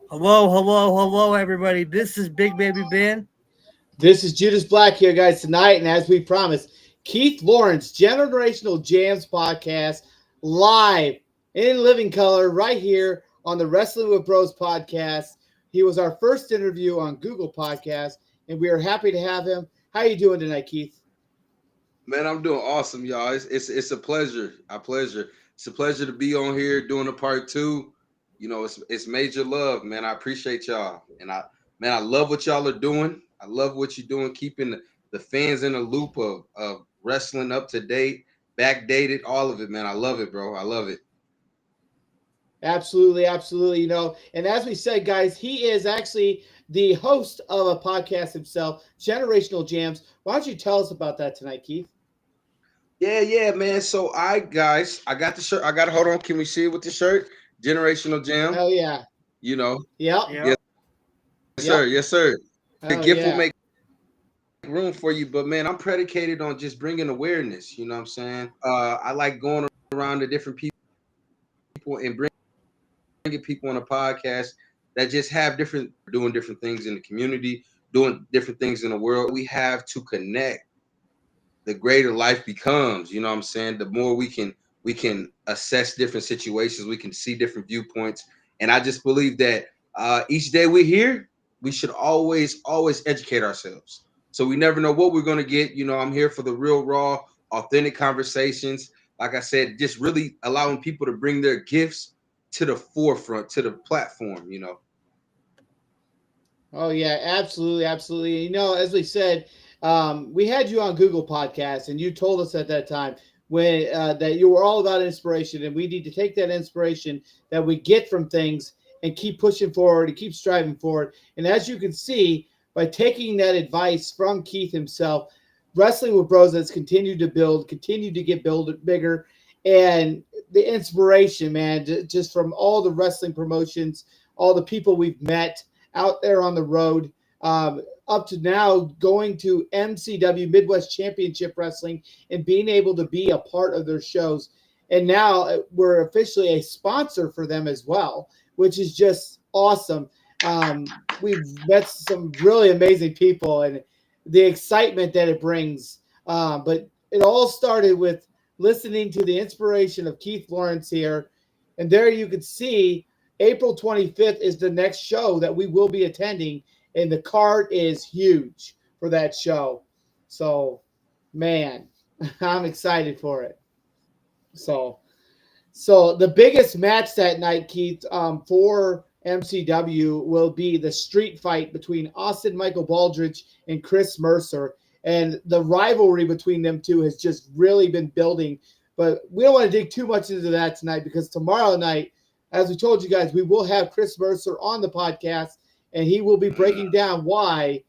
Hello, hello, hello, everybody. This is Big Baby Ben. This is Judas Black here, guys, tonight. And as we promised, Keith Lawrence, Generational Jams podcast, live in living color right here on the Wrestling with Bros podcast. He was our first interview on Google Podcast, and we are happy to have him. How you doing tonight, Keith? Man, I'm doing awesome, y'all. It's a pleasure. A pleasure. It's a pleasure to be on here doing a part two. You know, it's major love, man. I appreciate y'all. And I love what y'all are doing. I love what you're doing, keeping the fans in a loop of wrestling up to date, backdated, all of it, man. I love it, bro. I love it. Absolutely, absolutely. And as we said, guys, he is actually the host of a podcast himself, Generational Jams. Why don't you tell us about that tonight, Keith? Yeah, man. So I got the shirt. I got hold on. Can we see it with the shirt? Generational Jam. Oh yeah. You know. Yep. Yes, Yep. sir. Yep. Yes, sir. The Oh gift will yeah. make room for you, but man, I'm predicated on just bringing awareness. You know what I'm saying? I like going around to different people and bringing people on a podcast that just have different doing different things in the community, doing different things in the world. We have to connect. The greater life becomes. You know what I'm saying? The more we can assess different situations, we can see different viewpoints, and I just believe that each day we're here, we should always educate ourselves. So we never know what we're gonna get. You know, I'm here for the real, raw, authentic conversations. Like I said, just really allowing people to bring their gifts to the forefront, to the platform. You know. Oh yeah, absolutely, absolutely. As we said, we had you on Google Podcasts, and you told us at that time when that you were all about inspiration, and we need to take that inspiration that we get from things and keep pushing forward and keep striving forward. And as you can see, by taking that advice from Keith himself, Wrestling with Bros has continued to build, continued to get bigger, and the inspiration, man, just from all the wrestling promotions, all the people we've met out there on the road, up to now going to MCW Midwest Championship Wrestling and being able to be a part of their shows. And now we're officially a sponsor for them as well, which is just awesome. We've met some really amazing people and the excitement that it brings. But it all started with listening to the inspiration of Keith Lawrence here. And there you could see April 25th is the next show that we will be attending, and the card is huge for that show. So, man, I'm excited for it. So, so the biggest match that night, Keith, for MCW will be the street fight between Austin Michael Baldridge and Chris Mercer. And the rivalry between them two has just really been building. But we don't want to dig too much into that tonight because tomorrow night, as we told you guys, we will have Chris Mercer on the podcast, and he will be breaking down why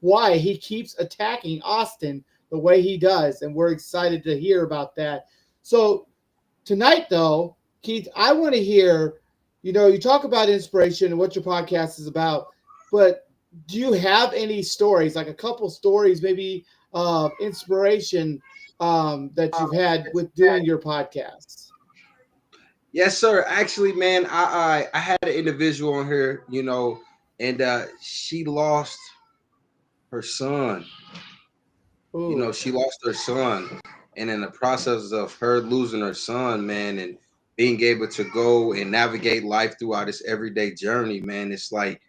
he keeps attacking Austin the way he does. And we're excited to hear about that. So tonight, though, Keith, I want to hear, you talk about inspiration and what your podcast is about, but do you have any stories, like a couple stories, maybe of inspiration that you've had with doing your podcasts? Yes, sir. Actually, man, I had an individual on here, and she lost her son. Ooh, She lost her son, and in the process of her losing her son, man, and being able to go and navigate life throughout this everyday journey, man, it's like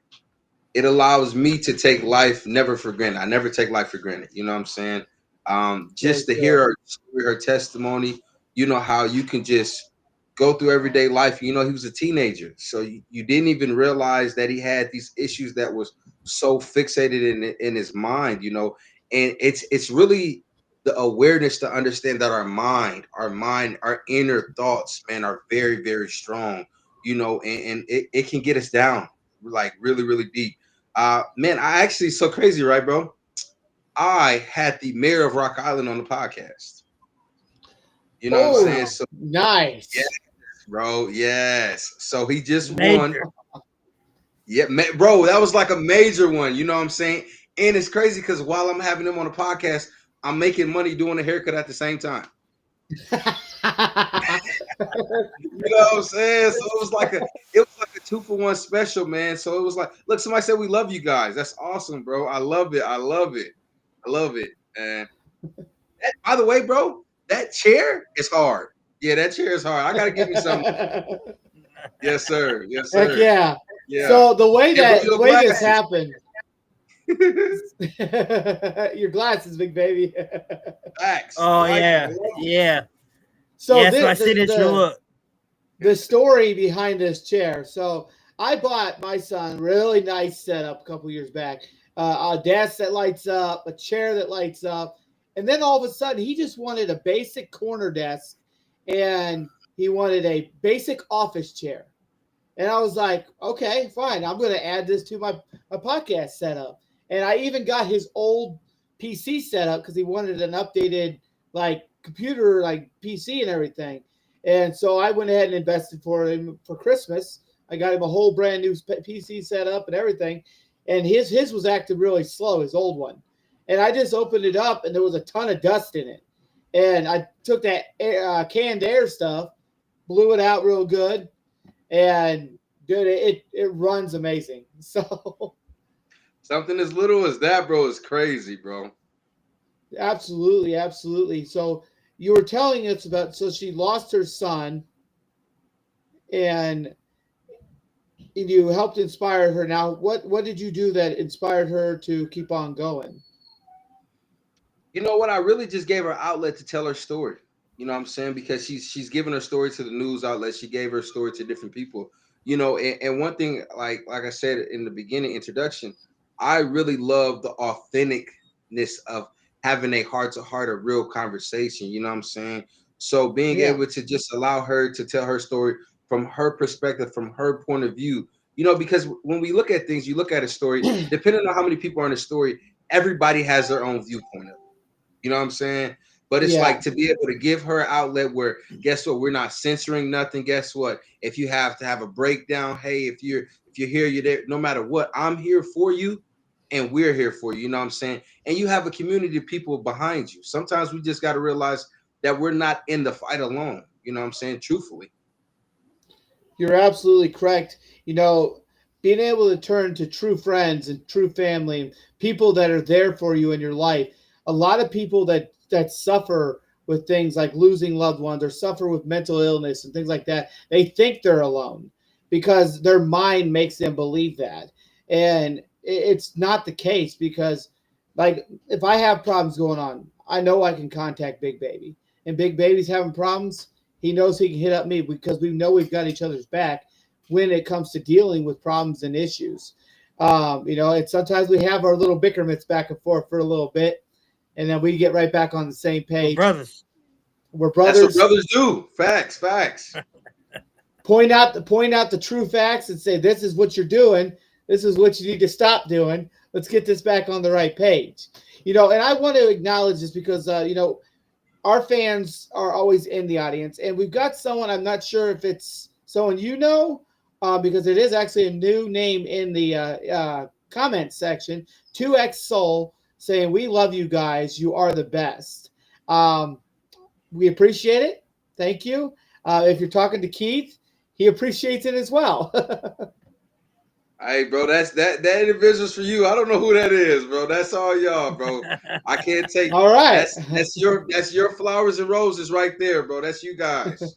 it allows me to take life never for granted. I never take life for granted. You know what I'm saying? very Just to hear cool. her story, her testimony, how you can just go through everyday life. He was a teenager, so you didn't even realize that he had these issues that was so fixated in his mind. And it's really the awareness to understand that our inner thoughts, man, are very, very strong. And it can get us down like really, really deep. Man, I actually so crazy, right, bro? I had the mayor of Rock Island on the podcast. You know what I'm saying? Oh, So yes, nice. bro. Yes. So he just won. Major. Yeah, bro, that was like a major one. You know what I'm saying? And it's crazy because while I'm having him on the podcast, I'm making money doing a haircut at the same time. You know what I'm saying? So it was like a 2-for-1 special, man. So it was like, look, somebody said we love you guys. That's awesome, bro. I love it. I love it. I love it. And by the way, bro, that chair is hard. Yeah, that chair is hard. I gotta give me some. Yes, sir. Yes, sir. Heck yeah. Yeah. So the way Yeah, the way this happened, your glasses, big baby. Facts. Oh Like, yeah, bro. yeah. So yes, this, my signature look. the story behind this chair. So I bought my son really nice setup a couple years back. A desk that lights up, a chair that lights up, and then all of a sudden he just wanted a basic corner desk, and he wanted a basic office chair. And I was like, okay, fine. I'm going to add this to my podcast setup. And I even got his old PC setup because he wanted an updated like computer, like PC and everything. And so I went ahead and invested for him for Christmas. I got him a whole brand new PC setup and everything. And his was acting really slow, his old one. And I just opened it up and there was a ton of dust in it. And I took that canned air stuff, blew it out real good. And dude, it runs amazing. So Something as little as that, bro, is crazy, bro. absolutely, absolutely. So you were telling us about, so she lost her son, and you helped inspire her. Now, what did you do that inspired her to keep on going? You know what? I really just gave her outlet to tell her story. You know what I'm saying? Because she's given her story to the news outlet. She gave her story to different people. You know, and one thing, like I said in the beginning introduction, I really love the authenticness of having a heart-to-heart, a real conversation. You know what I'm saying? So being able to just allow her to tell her story from her perspective, from her point of view, you know, because when we look at things, you look at a story, depending on how many people are in the story, everybody has their own viewpoint of it. You know what I'm saying? But it's like to be able to give her an outlet where, guess what, we're not censoring nothing. Guess what? If you have to have a breakdown, hey, if you're here, you're there. No matter what, I'm here for you, and we're here for you. You know what I'm saying? And you have a community of people behind you. Sometimes we just got to realize that we're not in the fight alone. You know what I'm saying? Truthfully. You're absolutely correct. You know, being able to turn to true friends and true family, and people that are there for you in your life. A lot of people that suffer with things like losing loved ones or suffer with mental illness and things like that, they think they're alone because their mind makes them believe that. And it's not the case, because like if I have problems going on, I know I can contact Big Baby. And Big Baby's having problems, he knows he can hit up me, because we know we've got each other's back when it comes to dealing with problems and issues. You know, and sometimes we have our little bickerments back and forth for a little bit, and then we get right back on the same page. We're brothers. That's what brothers do. Facts. Point out the true facts and say, this is what you're doing. This is what you need to stop doing. Let's get this back on the right page. You know, and I want to acknowledge this because, you know, our fans are always in the audience. And we've got someone, I'm not sure if it's someone you know, because it is actually a new name in the comment section, 2X Soul, saying, we love you guys. You are the best. We appreciate it. Thank you. If you're talking to Keith, he appreciates it as well. Hey, bro, that individual's for you. I don't know who that is, bro. That's all y'all, bro. I can't take. All right. That's your flowers and roses right there, bro. That's you guys.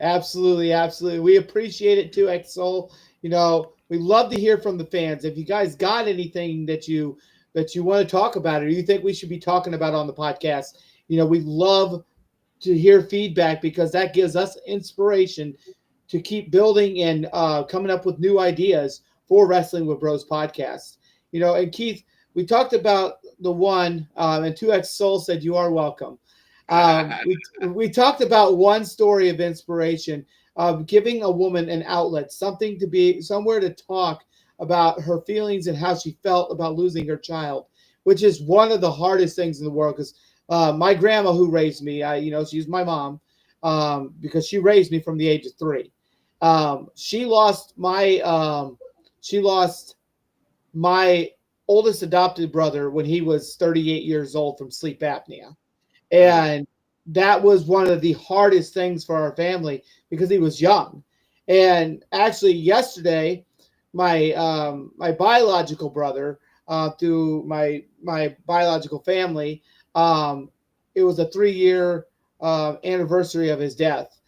Absolutely. We appreciate it too, X Soul. You know, we love to hear from the fans. If you guys got anything that you want to talk about, or you think we should be talking about on the podcast, you know, we love to hear feedback, because that gives us inspiration to keep building and coming up with new ideas for Wrestling with Bros podcast. You know, and Keith, we talked about the one, and 2X Soul said, you are welcome. We talked about one story of inspiration, of giving a woman an outlet, something to be somewhere to talk about her feelings and how she felt about losing her child, which is one of the hardest things in the world. Because my grandma, who raised me, you know, she's my mom, because she raised me from the age of 3. She lost my oldest adopted brother when he was 38 years old from sleep apnea. And that was one of the hardest things for our family, because he was young. And actually, yesterday, my my biological brother, through my biological family, it was a 3-year anniversary of his death.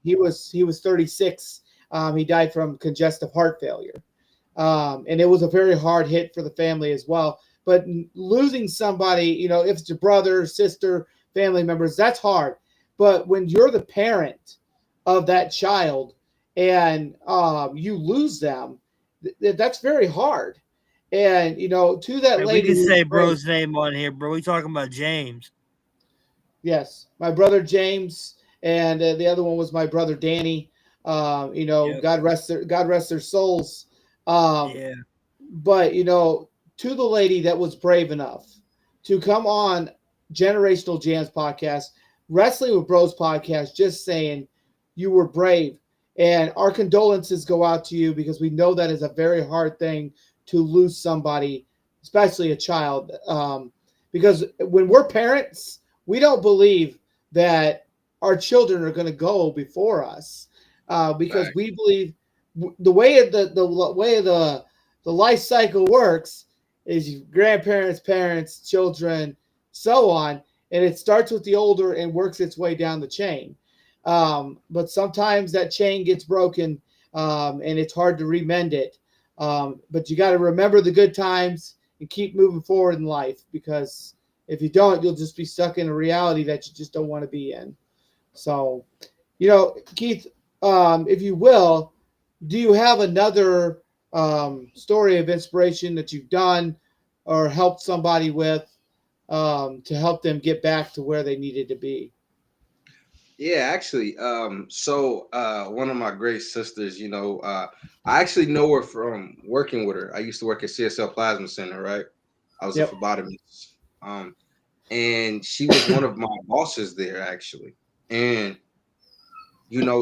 He was 36. He died from congestive heart failure, and it was a very hard hit for the family as well. But losing somebody, if it's your brother, sister, family members, that's hard. But when you're the parent of that child and you lose them, that's very hard. And to that Man, we lady, can who say was brave- bro's name on here, bro. We talking about James. yes, my brother James, and the other one was my brother Danny. Yep. God rest their souls. Yeah. But to the lady that was brave enough to come on Generational Jams podcast, Wrestling with Bros podcast, just saying you were brave. And our condolences go out to you, because we know that is a very hard thing to lose somebody, especially a child. Because when we're parents, we don't believe that our children are going to go before us, because Right. we believe the way the life cycle works is grandparents, parents, children, so on, and it starts with the older and works its way down the chain. But sometimes that chain gets broken, and it's hard to remend it. But you got to remember the good times and keep moving forward in life, because if you don't, you'll just be stuck in a reality that you just don't want to be in. So, Keith, if you will, do you have another story of inspiration that you've done or helped somebody with, to help them get back to where they needed to be? Yeah, actually, one of my great sisters, I actually know her from working with her. I used to work at CSL Plasma Center, right? I was Yep. a phlebotomist. And she was one of my bosses there, actually. And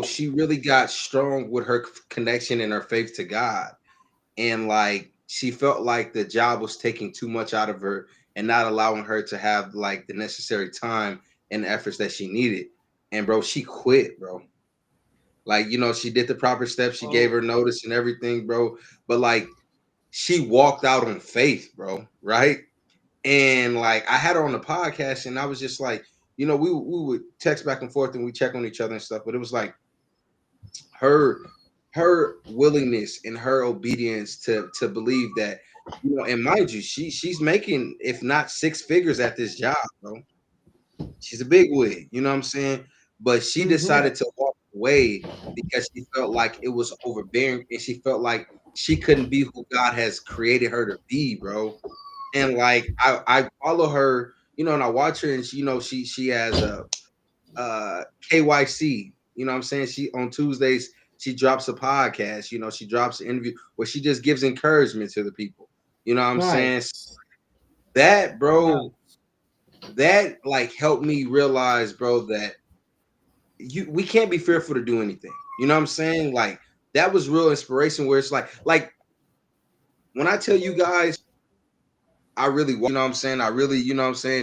she really got strong with her connection and her faith to God. And like she felt like the job was taking too much out of her and not allowing her to have like the necessary time and efforts that she needed. And bro, she quit, bro. Like, she did the proper steps, she gave her notice and everything, bro. But like she walked out on faith, bro, right? And like I had her on the podcast, and I was just like, we would text back and forth and we check on each other and stuff, but it was like her willingness and her obedience to believe that, and mind you, she's making, if not 6 figures at this job, bro. She's a big wig, you know what I'm saying? But she decided to walk away because she felt like it was overbearing, and she felt like she couldn't be who God has created her to be, bro. And like I follow her, and I watch her, and she has a KYC, you know what I'm saying? She on Tuesdays she drops a podcast, she drops an interview where she just gives encouragement to the people. You know what I'm saying? That, bro, that like helped me realize, bro, that we can't be fearful to do anything. You know what I'm saying? Like that was real inspiration, where it's like when I tell you guys, I really, you know what I'm saying? I really,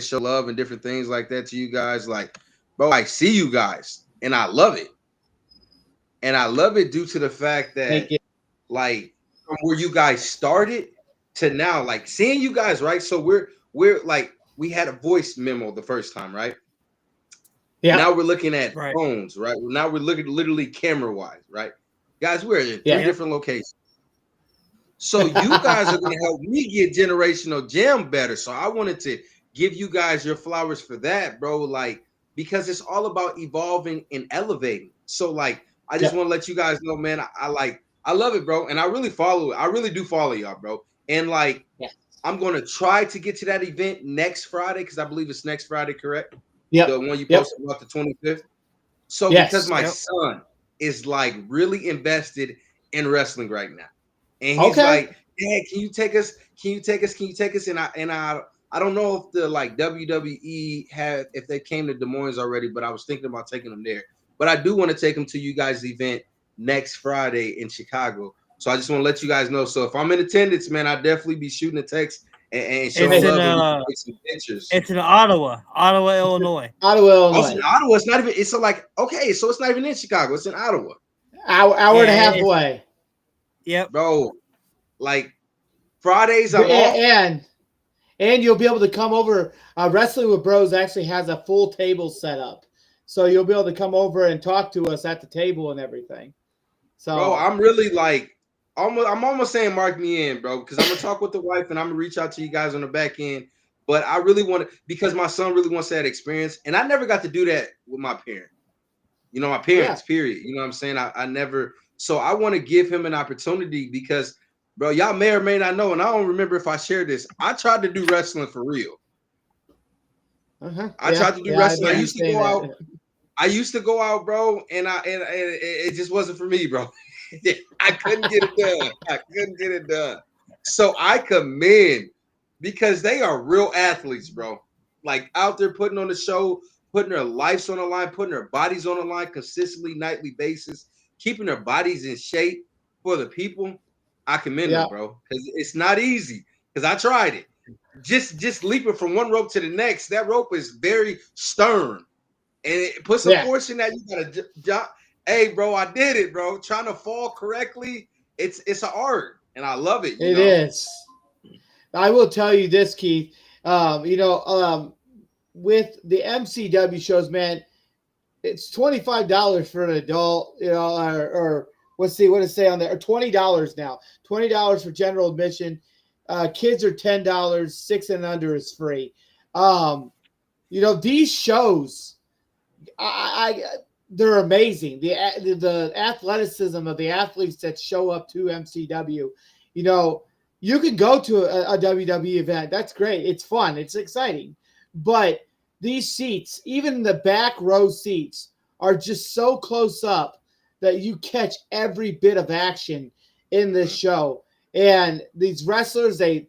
show love and different things like that to you guys. Like, bro, I see you guys and I love it. And I love it due to the fact that, like, from where you guys started to now, like seeing you guys, right? So we're like, we had a voice memo the first time, right? Yeah. Now we're looking at phones, right? Now we're looking literally camera wise, right? Guys, we're in 3 different locations. So you guys are going to help me get Generational Jam better. So I wanted to give you guys your flowers for that, bro. Like, because it's all about evolving and elevating. So like, I just want to let you guys know, man, I love it, bro. And I really follow it. I really do follow y'all, bro. And like, I'm going to try to get to that event next Friday, because I believe it's next Friday, correct? Yeah. The one you posted about the 25th. So because my son is like really invested in wrestling right now. And he's like, Dad, can you take us? Can you take us? And I don't know if the like WWE if they came to Des Moines already, but I was thinking about taking them there. But I do want to take them to you guys' event next Friday in Chicago. So I just want to let you guys know. So if I'm in attendance, man, I'll definitely be shooting a text and showing love and take some pictures. It's in Ottawa, Illinois. Illinois. Also in Ottawa, it's not even. It's like, okay, so it's not even in Chicago. It's in Ottawa. Hour and a half it's- away. Yep. Bro, like Fridays I'm off. And you'll be able to come over. Wrestling with Bros actually has a full table set up, so you'll be able to come over and talk to us at the table and everything. So, Bro, I'm really like I'm almost saying mark me in, bro, because I'm gonna talk with the wife and I'm gonna reach out to you guys on the back end. But I really want to, because my son really wants that experience, and I never got to do that with my parent. You know, my parents, period. You know what I'm saying? I never, so I want to give him an opportunity because, bro, y'all may or may not know, and I don't remember if I shared this. I tried to do wrestling for real. I tried to do wrestling. I used to go out. I used to go out, bro, and it just wasn't for me, bro. I couldn't get it done. So I commend, because they are real athletes, bro. Like out there putting on the show, putting their lives on the line, putting their bodies on the line consistently, nightly basis, keeping their bodies in shape for the people. I commend them, bro, because it's not easy. Because I tried it. Just leaping from one rope to the next, that rope is very stern. And it puts some force in that. You gotta jump. Hey, bro, I did it, bro. Trying to fall correctly, it's an art, and I love it. It is. I will tell you this, Keith. With the MCW shows, man, it's $25 for an adult. Or let's see what it say on there. Or $20 now. $20 for general admission. Kids are $10. 6 and under is free. These shows. They're amazing. The athleticism of the athletes that show up to MCW. You can go to a WWE event. That's great. It's fun. It's exciting. But these seats, even the back row seats, are just so close up that you catch every bit of action in this show. And these wrestlers, they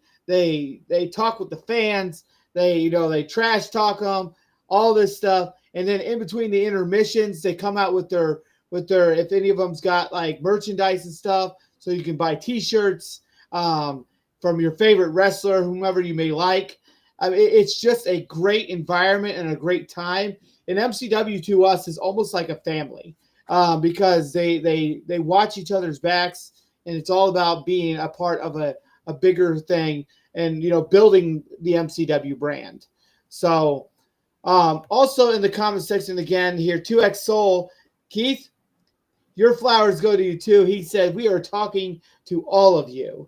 talk with the fans. They trash talk them, all this stuff. And then in between the intermissions, they come out with their if any of them's got like merchandise and stuff, so you can buy T-shirts from your favorite wrestler, whomever you may like. I mean, it's just a great environment and a great time. And MCW to us is almost like a family because they watch each other's backs, and it's all about being a part of a bigger thing and building the MCW brand. So. Also in the comment section again here, 2X Soul, Keith, your flowers go to you too. He said, we are talking to all of you.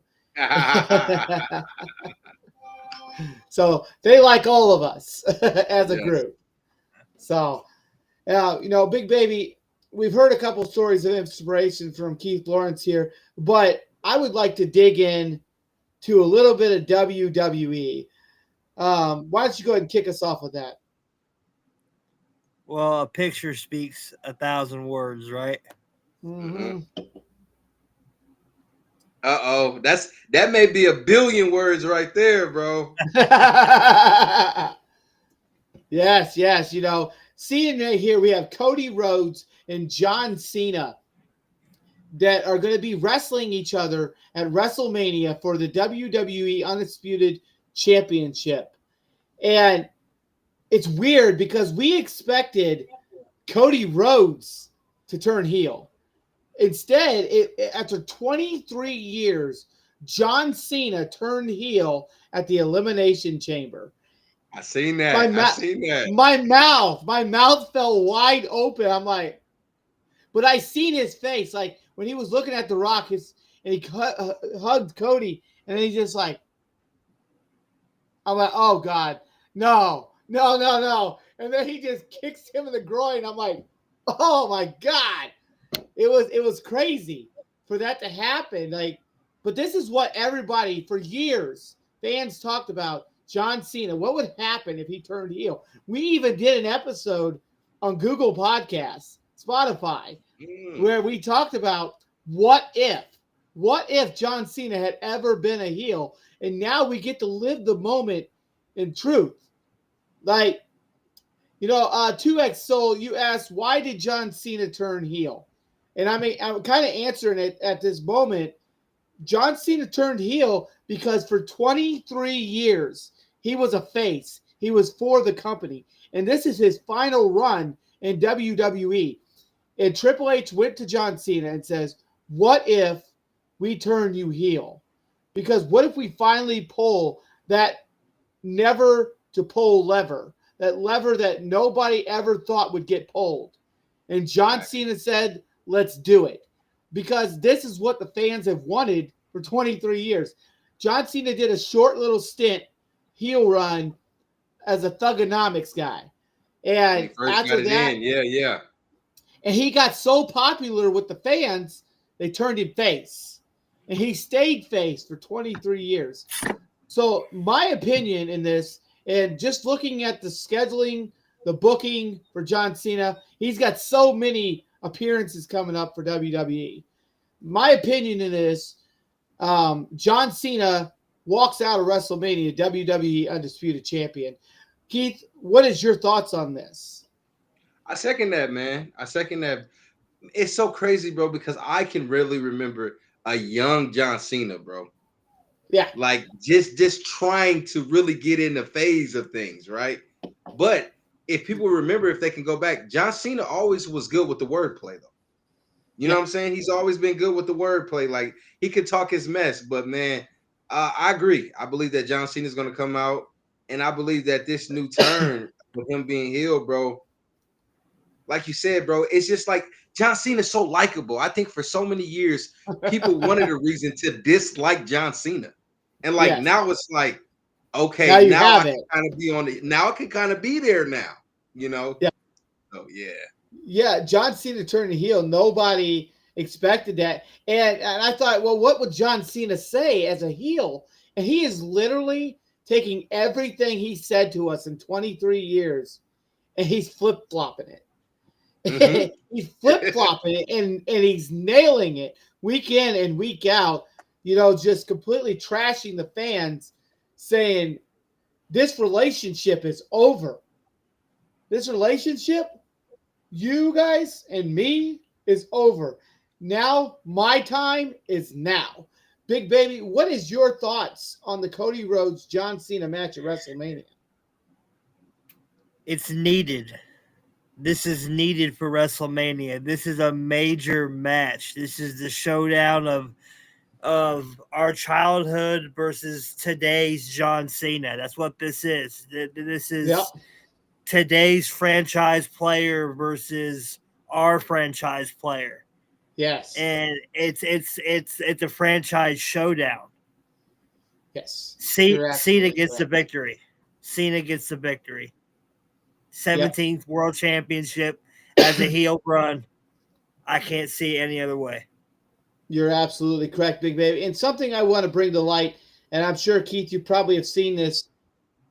So they like all of us as a group. So, Big Baby, we've heard a couple stories of inspiration from Keith Lawrence here, but I would like to dig in to a little bit of WWE. Why don't you go ahead and kick us off with that? Well, a picture speaks 1,000 words, right? Mm-hmm. That may be 1 billion words right there, bro. Yes. Seeing right here, we have Cody Rhodes and John Cena that are going to be wrestling each other at WrestleMania for the WWE Undisputed Championship. And it's weird because we expected Cody Rhodes to turn heel. Instead, after 23 years, John Cena turned heel at the Elimination Chamber. I seen that. My mouth fell wide open. I'm like, but I seen his face, like when he was looking at The Rock, and he hugged Cody, and then he's just like, I'm like, oh God, no. And then he just kicks him in the groin. I'm like, oh my God. It was crazy for that to happen. Like, but this is what everybody for years, fans talked about John Cena. What would happen if he turned heel? We even did an episode on Google Podcasts, Spotify, where we talked about what if John Cena had ever been a heel, and now we get to live the moment in truth. Like, 2X Soul, you asked, why did John Cena turn heel? And I mean, I'm kind of answering it at this moment. John Cena turned heel because for 23 years, he was a face. He was for the company. And this is his final run in WWE. And Triple H went to John Cena and says, what if we turn you heel? Because what if we finally pull that never to pull lever, that lever that nobody ever thought would get pulled? And John Cena said, let's do it. Because this is what the fans have wanted for 23 years. John Cena did a short little stint heel run as a Thugonomics guy. And after that, yeah. And he got so popular with the fans, they turned him face. And he stayed face for 23 years. So my opinion in this, and just looking at the scheduling, the booking for John Cena, he's got so many appearances coming up for WWE. My opinion in this, John Cena walks out of WrestleMania WWE Undisputed Champion. Keith, what is your thoughts on this? I second that, man. I second that. It's so crazy, bro, because I can really remember a young John Cena, bro. Yeah. Like just trying to really get in the phase of things, right? But if people remember, if they can go back, John Cena always was good with the wordplay, though. You know what I'm saying? He's always been good with the wordplay. Like, he could talk his mess, but man, I agree. I believe that John Cena is going to come out, and I believe that this new turn with him being healed, bro, like you said, bro, it's just like John Cena is so likable. I think for so many years, people wanted a reason to dislike John Cena. And like now it's like, okay, now I can kind of be on it. Now I can kind of be there now, you know? Yeah. So yeah. Yeah, John Cena turning heel. Nobody expected that. And I thought, well, what would John Cena say as a heel? And he is literally taking everything he said to us in 23 years and he's flip-flopping it. Mm-hmm. He's flip-flopping it and he's nailing it week in and week out, you know, just completely trashing the fans, saying this relationship is over. This relationship, you guys and me, is over. Now my time is now. Big Baby, what is your thoughts on the Cody Rhodes John Cena match at WrestleMania? It's needed. This is needed for WrestleMania. This is a major match. This is the showdown of our childhood versus today's John Cena. That's what this is. This is today's franchise player versus our franchise player. Yes. And it's a franchise showdown. Yes. Cena gets the victory. Cena gets the victory. 17th World Championship as a heel run. I can't see it any other way. You're absolutely correct, Big Baby. And something I want to bring to light, and I'm sure, Keith, you probably have seen this.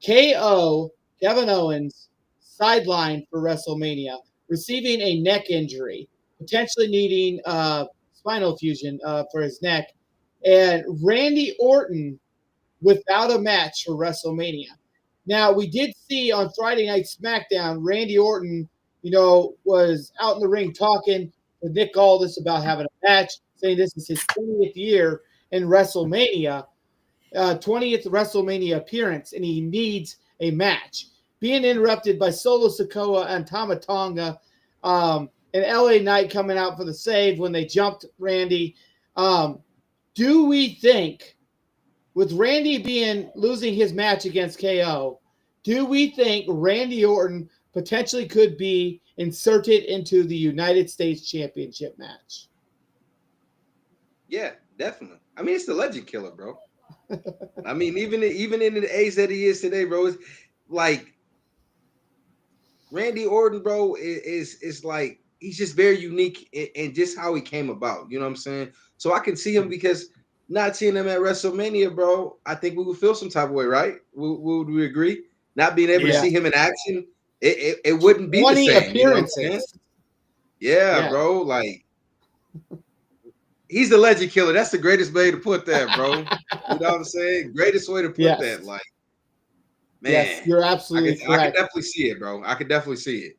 KO, Kevin Owens, sidelined for WrestleMania, receiving a neck injury, potentially needing spinal fusion for his neck. And Randy Orton without a match for WrestleMania. Now, we did see on Friday Night SmackDown, Randy Orton, you know, was out in the ring talking with Nick Aldis about having a match, saying this is his 20th year in WrestleMania, 20th WrestleMania appearance, and he needs a match. Being interrupted by Solo Sikoa and Tama Tonga, and LA Knight coming out for the save when they jumped Randy. Do we think, with Randy losing his match against KO, do we think Randy Orton potentially could be inserted into the United States Championship match? Yeah, definitely. I mean, it's the legend killer, bro. I mean, even in the age that he is today, bro, it's like Randy Orton, bro, is like, he's just very unique in just how he came about. You know what I'm saying? So I can see him, because not seeing him at WrestleMania, bro, I think we would feel some type of way, right? Would we agree? Not being able to see him in action, it wouldn't be the same. Appearances. You know yeah, bro. Like, he's the legend killer. That's the greatest way to put that, bro. You know what I'm saying? Greatest way to put that. Like, man, yes, you're absolutely correct. I can definitely see it, bro. I can definitely see it.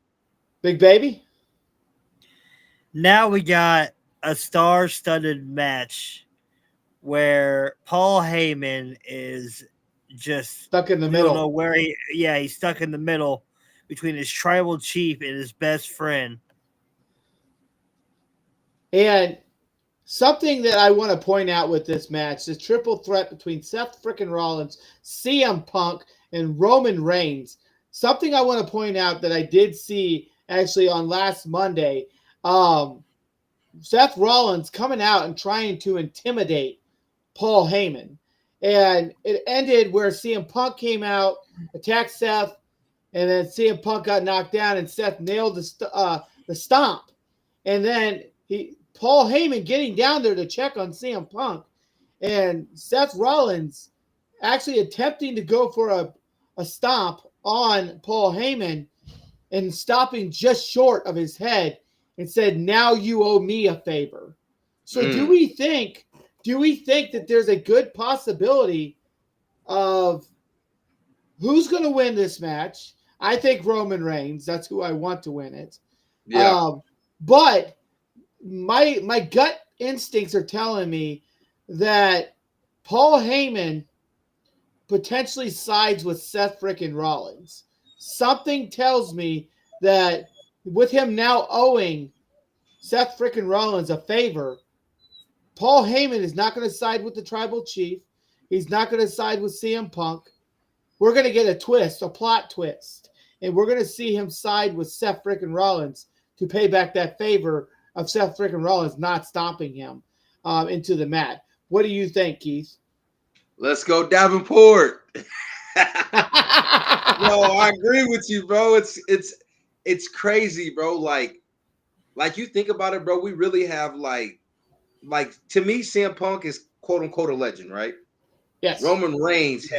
Big Baby? Now we got a star-studded match where Paul Heyman is just stuck in the middle. I don't know where he's stuck in the middle between his tribal chief and his best friend. And something that I want to point out with this match, the triple threat between Seth frickin' Rollins, CM Punk, and Roman Reigns. Something I want to point out that I did see actually on last Monday. Seth Rollins coming out and trying to intimidate Paul Heyman. And it ended where CM Punk came out, attacked Seth, and then CM Punk got knocked down, and Seth nailed the stomp. And then Paul Heyman getting down there to check on CM Punk, and Seth Rollins actually attempting to go for a stomp on Paul Heyman and stopping just short of his head and said, "Now you owe me a favor." So do we think that there's a good possibility of who's going to win this match? I think Roman Reigns. That's who I want to win it. Yeah. But my gut instincts are telling me that Paul Heyman potentially sides with Seth frickin' Rollins. Something tells me that with him now owing Seth frickin' Rollins a favor, Paul Heyman is not going to side with the tribal chief. He's not going to side with CM Punk. We're going to get a twist, a plot twist, and we're going to see him side with Seth frickin' Rollins to pay back that favor of Seth frickin' Rollins not stomping him into the mat. What do you think, Keith? Let's go Davenport. No, I agree with you, bro. It's crazy, bro. Like you think about it, bro. We really have like to me, CM Punk is quote unquote a legend, right? Yes. Roman Reigns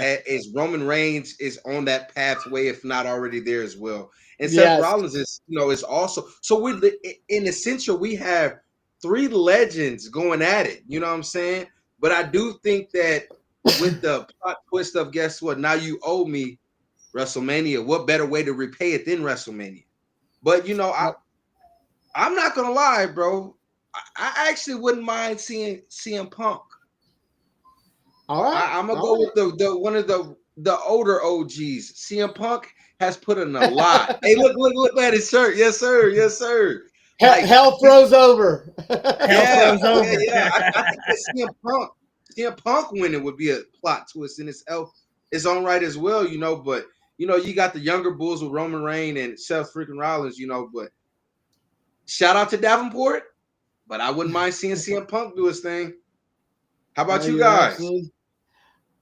is on that pathway, if not already there as well. And Seth Rollins is also. So we in essential we have three legends going at it. You know what I'm saying? But I do think that with the plot twist of guess what? Now you owe me WrestleMania. What better way to repay it than WrestleMania? But I'm not gonna lie, bro. I actually wouldn't mind seeing CM Punk. All right. I'm gonna go with the one of the older OGs. CM Punk has put in a lot. Hey, look at his shirt. Yes, sir. Yes, sir. Hell froze over. Yeah. I think that CM Punk winning would be a plot twist in itself. It's on right as well, you know. But you got the younger bulls with Roman Reigns and Seth freaking Rollins, But shout out to Davenport. But I wouldn't mind seeing CM Punk do his thing. How about you guys? Absolutely.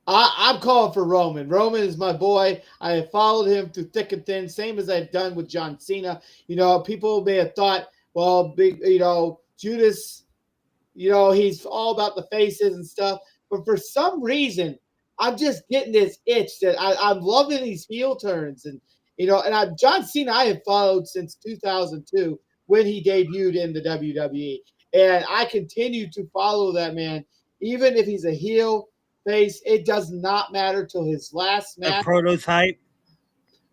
I'm calling for Roman. Roman is my boy. I have followed him through thick and thin, same as I've done with John Cena. People may have thought, well, Judas, he's all about the faces and stuff. But for some reason, I'm just getting this itch that I'm loving these heel turns. And, John Cena, I have followed since 2002 when he debuted in the WWE. And I continue to follow that man, even if he's a heel face. It does not matter till his last match. A prototype.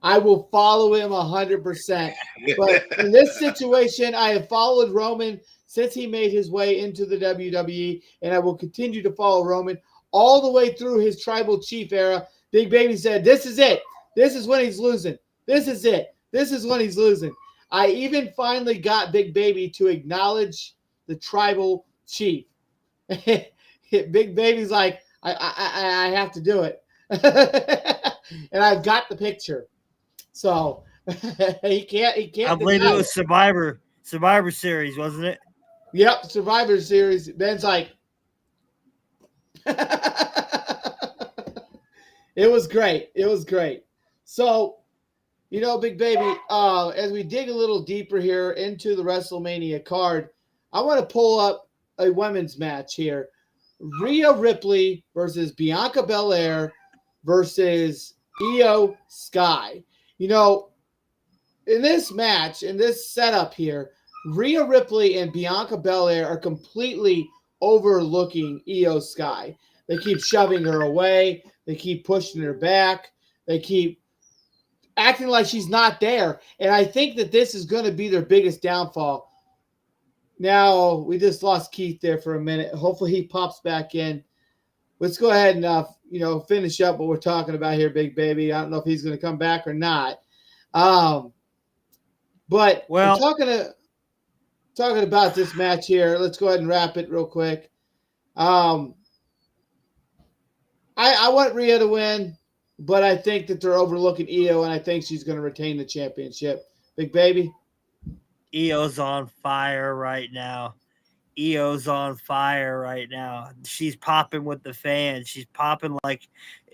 I will follow him 100%. But in this situation, I have followed Roman since he made his way into the WWE, and I will continue to follow Roman all the way through his tribal chief era. Big Baby said, "This is it. This is when he's losing. This is it. This is when he's losing." I even finally got Big Baby to acknowledge the tribal chief. Big Baby's like, I have to do it. And I've got the picture. So he can't. I believe it was Survivor Series, wasn't it? Yep, Survivor Series. Ben's like, it was great. It was great. So, Big Baby, as we dig a little deeper here into the WrestleMania card, I want to pull up a women's match here. Rhea Ripley versus Bianca Belair versus Io Sky. In this match, in this setup here, Rhea Ripley and Bianca Belair are completely overlooking Io Sky. They keep shoving her away. They keep pushing her back. They keep acting like she's not there. And I think that this is going to be their biggest downfall. Now, we just lost Keith there for a minute. Hopefully he pops back in. Let's go ahead and, finish up what we're talking about here, Big Baby. I don't know if he's going to come back or not. But we're talking to... talking about this match here. Let's go ahead and wrap it real quick. I want Rhea to win, but I think that they're overlooking Io, and I think she's going to retain the championship. Big Baby? Io's on fire right now. Io's on fire right now. She's popping with the fans. She's popping like,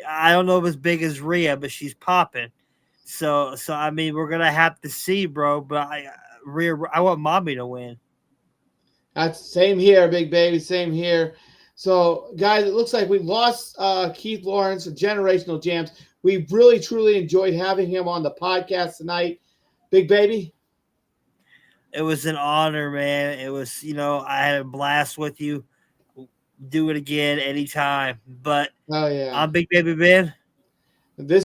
I don't know if as big as Rhea, but she's popping. So I mean, we're gonna have to see, bro. But I want Mommy to win. That's same here, Big Baby. Same here. So, guys, it looks like we lost Keith Lawrence of Generational Jams. We really, truly enjoyed having him on the podcast tonight. Big Baby? It was an honor, man. It was, I had a blast with you. Do it again anytime. But Oh, yeah. I'm Big Baby Ben. This